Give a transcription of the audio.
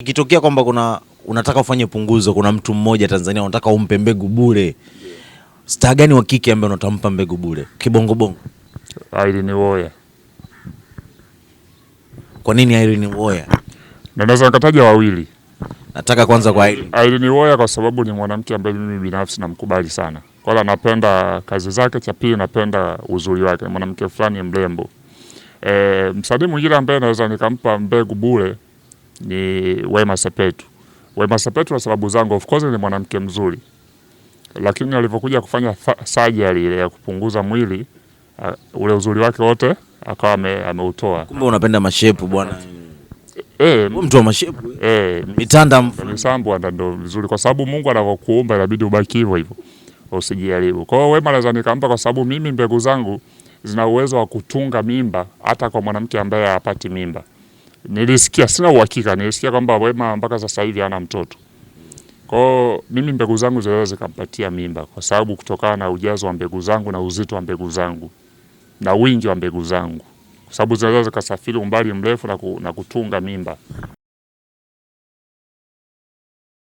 Ikitokea kwamba unataka ufanye punguzo, kuna mtu mmoja Tanzania unataka umpe mbegu bure, star gani wa kike ambaye unatampa mbegu bure kibongo bongo? Irene Uwoya. Kwa nini Irene Uwoya? Naweza nikataja wawili. Nataka kwanza kwa Irene. Irene Uwoya kwa sababu ni mwanamke ambaye mimi binafsi namkubali sana. Kwanza napenda kazi zake, cha pili napenda uzuri wake, mwanamke fulani mrembo. Msanii mwingine ambaye naweza nikampa mbegu bure ni Wema Sepetu. Wema Sepetu kwa sababu zangu, of course ni mwanamke mzuri, lakini alivyokuja kufanya surgery ile ya kupunguza mwili, ule uzuri wake wote akawa ameutoa. Kumbe unapenda mashepu bwana. Mtu wa mashepu. Mitanda misambo ndo vizuri kwa sababu Mungu anavyokuumba inabidi ubaki hivyo hivyo. Usijaribu. Kwa hiyo Wema naweza nikampa kwa sababu mimi mbegu zangu zina uwezo wa kutunga mimba hata kwa mwanamke ambaye hapati mimba. Nilisikia, sina uhakika, nilisikia kwamba Wema mpaka sasa hivi hana mtoto. Kwa hiyo mimi mbegu zangu zinaweza zikampatia mimba kwa sababu kutokana na ujazo wa mbegu zangu na uzito wa mbegu zangu na wingi wa mbegu zangu, kwa sababu zinaweza zikasafiri umbali mrefu na kutunga mimba.